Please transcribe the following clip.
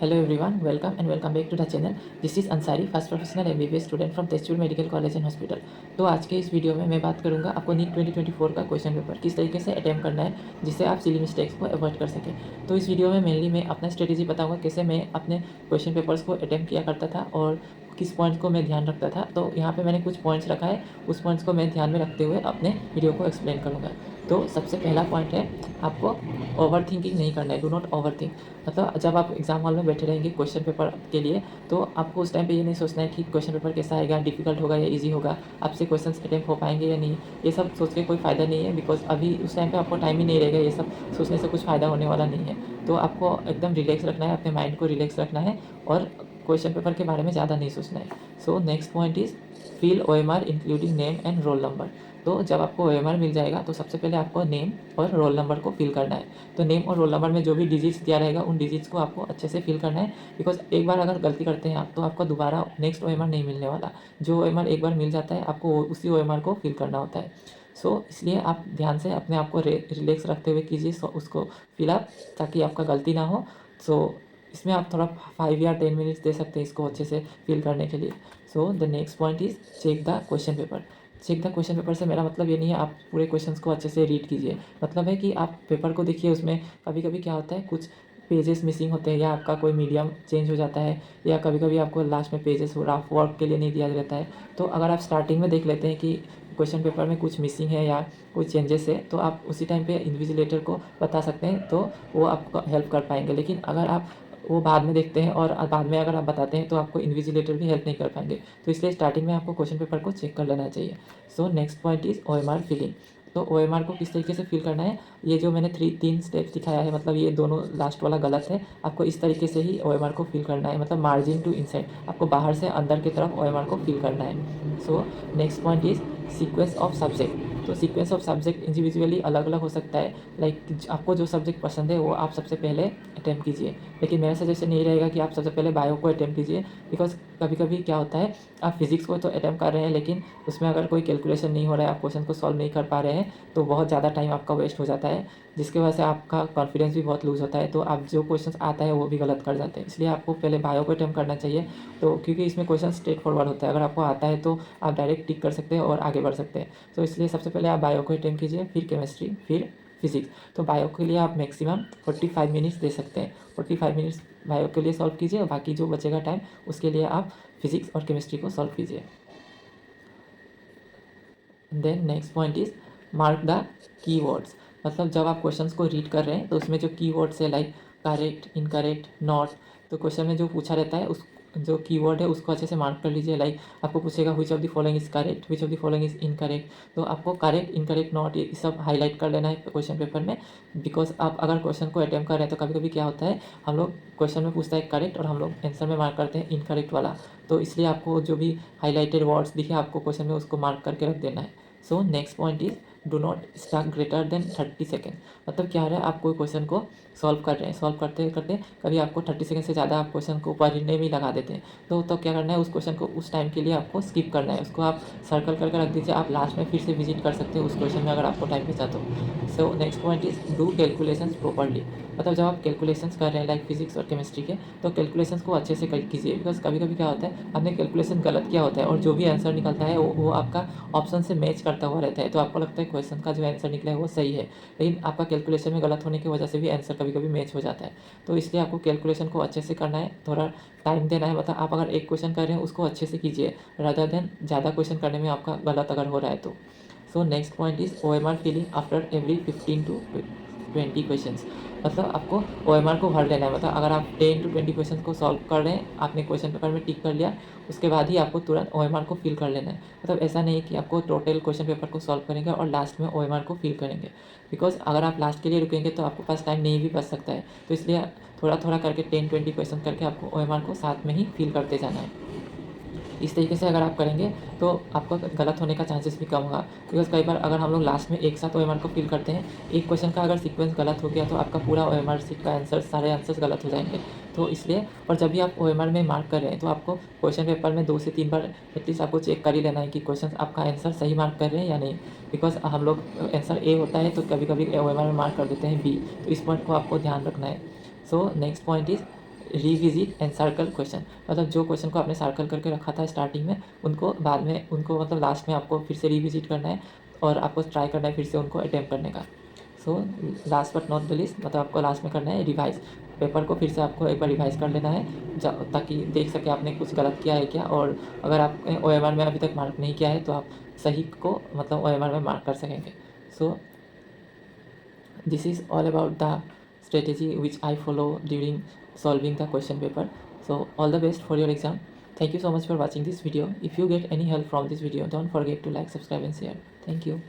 Hello everyone, welcome and welcome back to the channel. This is Ansari, first professional MBBS student from Tezpur medical college and hospital. तो आज के इस video में मैं बात करूंगा आपको नीट 2024 का क्वेश्चन पेपर किस तरीके से अटैम्प्ट करना है जिससे आप सिली मिस्टेक्स को अवॉइड कर सकें। तो इस वीडियो में मेनली मैं अपना स्ट्रेटेजी बताऊंगा कैसे मैं अपने क्वेश्चन पेपर्स को अटैम्प्ट किया करता था और किस पॉइंट्स को मैं ध्यान रखता था। तो यहाँ पे मैंने कुछ पॉइंट्स रखा है, उस पॉइंट्स को मैं ध्यान में रखते हुए अपने वीडियो को एक्सप्लेन करूँगा। तो सबसे पहला पॉइंट है, आपको ओवर थिंकिंग नहीं करना है। Do not over think. मतलब जब आप एग्जाम हॉल में बैठे रहेंगे क्वेश्चन पेपर के लिए, तो आपको उस टाइम पे ये नहीं सोचना है कि क्वेश्चन पेपर कैसा आएगा, डिफिकल्ट होगा या इजी होगा, आपसे क्वेश्चंस अटेम्प्ट हो पाएंगे या नहीं। ये सब सोच के कोई फ़ायदा नहीं है, बिकॉज अभी उस टाइम पे आपको टाइम ही नहीं रहेगा। ये सब सोचने से कुछ फ़ायदा होने वाला नहीं है। तो आपको एकदम रिलैक्स रखना है, अपने माइंड को रिलैक्स रखना है और क्वेश्चन पेपर के बारे में ज़्यादा नहीं सोचना है। So next point is fill OMR including name and roll number. तो जब आपको OMR मिल जाएगा तो सबसे पहले आपको नेम और रोल नंबर को फिल करना है। तो नेम और रोल नंबर में जो भी डिजिट्स दिया रहेगा उन डिजिट्स को आपको अच्छे से फिल करना है, बिकॉज एक बार अगर गलती करते हैं आप तो आपको दोबारा नेक्स्ट OMR नहीं मिलने वाला। जो OMR एक बार मिल जाता है आपको उसी OMR को फिल करना होता है। सो इसलिए आप ध्यान से अपने आप को रिलैक्स रखते हुए कीजिए उसको फिल अप, ताकि आपका गलती ना हो। सो इसमें आप थोड़ा 5 या 10 मिनट्स दे सकते हैं इसको अच्छे से फिल करने के लिए। So the next point is check the question paper. Check the question paper से मेरा मतलब ये नहीं है आप पूरे क्वेश्चंस को अच्छे से रीड कीजिए। मतलब है कि आप पेपर को देखिए, उसमें कभी कभी क्या होता है कुछ पेजेस मिसिंग होते हैं या आपका कोई मीडियम चेंज हो जाता है, या कभी कभी आपको लास्ट में पेजेस रफ वर्क के लिए नहीं दिया रहता है। तो अगर आप स्टार्टिंग में देख लेते हैं कि क्वेश्चन पेपर में कुछ मिसिंग है या कुछ चेंजेस है, तो आप उसी टाइम पे इन्विजिलेटर को बता सकते हैं, तो वो आपको हेल्प कर पाएंगे। लेकिन अगर आप वो बाद में देखते हैं और बाद में अगर आप बताते हैं तो आपको इन्विजिलेटर भी हेल्प नहीं कर पाएंगे। तो इसलिए स्टार्टिंग में आपको क्वेश्चन पेपर को चेक कर लेना चाहिए। So next point is OMR filling. तो OMR को किस तरीके से फिल करना है, ये जो मैंने तीन स्टेप्स दिखाया है, मतलब ये दोनों लास्ट वाला गलत है। आपको इस तरीके से ही OMR को फिल करना है, मतलब मार्जिन टू इनसाइड, आपको बाहर से अंदर की तरफ OMR को फिल करना है। So next point is sequence of subject. तो सीक्वेंस ऑफ सब्जेक्ट इंडिविजुअली अलग अलग हो सकता है। लाइक आपको जो सब्जेक्ट पसंद है वो आप सबसे पहले अटैम्प्ट कीजिए, लेकिन मेरा सजेशन यही रहेगा कि आप सबसे पहले बायो को अटैम्प्ट कीजिए। बिकॉज कभी कभी क्या होता है, आप फिजिक्स को तो अटैम्प्ट कर रहे हैं लेकिन उसमें अगर कोई कैलकुलेशन नहीं हो रहा है, आप क्वेश्चन को सॉल्व नहीं कर पा रहे हैं, तो बहुत ज़्यादा टाइम आपका वेस्ट हो जाता है, जिसकी वजह से आपका कॉन्फिडेंस भी बहुत लूज़ होता है। तो आप जो क्वेश्चन आता है वो भी गलत कर जाते हैं। इसलिए आपको पहले बायो को अटैम्प्ट करना चाहिए। तो क्योंकि इसमें क्वेश्चन स्ट्रेट फॉरवर्ड होता है, अगर आपको आता है तो आप डायरेक्ट टिक कर सकते हैं और आगे बढ़ सकते हैं। तो इसलिए सबसे पहले आप बायो को अटैम्प्ट कीजिए, फिर केमिस्ट्री, फिर फिजिक्स। तो बायो के लिए आप मैक्सिमम 45 मिनट्स दे सकते हैं। 45 मिनट्स बायो के लिए सॉल्व कीजिए और बाकी जो बचेगा टाइम उसके लिए आप फिजिक्स और केमिस्ट्री को सॉल्व कीजिए। Then next point is mark the keywords. मतलब जब आप क्वेश्चंस को रीड कर रहे हैं तो उसमें जो कीवर्ड्स है, लाइक करेक्ट, इनकरेक्ट, नॉट, तो क्वेश्चन में जो पूछा रहता है उस जो कीवर्ड है उसको अच्छे से मार्क कर लीजिए। लाइक आपको पूछेगा which of the following is correct, which of the following is incorrect, तो आपको करेक्ट, इनकरेक्ट, नॉट, ये सब हाईलाइट कर लेना है क्वेश्चन पेपर में। बिकॉज आप अगर क्वेश्चन को अटैम्प्ट कर रहे हैं तो कभी कभी क्या होता है, हम लोग क्वेश्चन में पूछता है करेक्ट और हम लोग आंसर में मार्क करते हैं इनकरेक्ट वाला। तो इसलिए आपको जो भी हाईलाइटेड वर्ड्स दिखे आपको क्वेश्चन में उसको मार्क करके रख देना है। So next point is do not stuck greater than 30 second. मतलब क्या है, आप कोई क्वेश्चन को सॉल्व कर रहे हैं, सॉल्व करते करते कभी आपको 30 सेकेंड से ज़्यादा आप क्वेश्चन को पढ़ने में लगा देते हैं, तो क्या करना है, उस क्वेश्चन को उस टाइम के लिए आपको स्किप करना है, उसको आप सर्कल करके रख दीजिए। आप लास्ट में फिर से विजिट कर सकते हैं उस क्वेश्चन में अगर आपको टाइम बचा तो। So next point is do calculations properly. मतलब जब आप कैलकुलेशंस कर रहे हैं लाइक फिजिक्स और केमिस्ट्री के, तो कैलकुलेशंस को अच्छे से कीजिए। बिकॉज कभी कभी क्या होता है, हमने कैलकुलेशन गलत किया होता है और जो भी आंसर निकलता है वो आपका ऑप्शन से मैच करता हुआ रहता है, तो आपको लगता है क्वेश्चन का जो आंसर निकला है वो सही है, लेकिन आपका कैलकुलेशन में गलत होने की वजह से भी आंसर कभी कभी मैच हो जाता है। तो इसलिए आपको कैलकुलेशन को अच्छे से करना है, थोड़ा टाइम देना है। मतलब आप अगर एक क्वेश्चन कर रहे हैं उसको अच्छे से कीजिए, रादर देन ज़्यादा क्वेश्चन करने में आपका गलत अगर हो रहा है तो। So next point is OMR filling after every 15 to 20 question. मतलब आपको OMR को भर लेना है। मतलब अगर आप 10 टू 20 क्वेश्चन को सॉल्व कर रहे हैं, आपने क्वेश्चन पेपर में टिक कर लिया, उसके बाद ही आपको तुरंत OMR को फिल कर लेना है। मतलब ऐसा नहीं कि आपको टोटल क्वेश्चन पेपर को सॉल्व करेंगे और लास्ट में OMR को फिल करेंगे, बिकॉज अगर आप लास्ट के लिए रुकेंगे तो आपके पास टाइम नहीं भी बच सकता है। तो इसलिए थोड़ा थोड़ा करके 10-20 क्वेश्चन करके आपको OMR को साथ में ही फिल करते जाना है। इस तरीके से अगर आप करेंगे तो आपका गलत होने का चांसेस भी कम होगा। बिकॉज कई बार अगर हम लोग लास्ट में एक साथ OMR को फिल करते हैं, एक क्वेश्चन का अगर सीक्वेंस गलत हो गया तो आपका पूरा OMR सीट का आंसर, सारे आंसर्स गलत हो जाएंगे। तो इसलिए, और जब भी आप OMR में मार्क कर रहे हैं तो आपको क्वेश्चन पेपर में 2 से 3 बार एटलीस्ट आपको चेक कर ही लेना है कि क्वेश्चन आपका आंसर सही मार्क कर रहे हैं या नहीं। बिकॉज हम लोग आंसर A होता है तो कभी कभी OMR में मार्क कर देते हैं B, तो इस पॉइंट को आपको ध्यान रखना है। So next point is revisit and circle question, मतलब जो क्वेश्चन को आपने सर्कल करके रखा था स्टार्टिंग में, उनको बाद में उनको मतलब लास्ट में आपको फिर से रिविजिट करना है और आपको ट्राई करना है फिर से उनको अटेम्प्ट करने का। So last but not the list, मतलब आपको लास्ट में करना है रिवाइज, पेपर को फिर से आपको एक बार रिवाइज कर लेना है ताकि देख सके आपने कुछ गलत किया है क्या, और अगर आपने OMR में अभी तक मार्क नहीं किया है तो आप सही को मतलब OMR में मार्क कर सकेंगे। सो this is all about the strategy which I follow during solving the question paper. So all the best for your exam. Thank you so much for watching this video. If you get any help from this video, don't forget to like, subscribe and share. Thank you.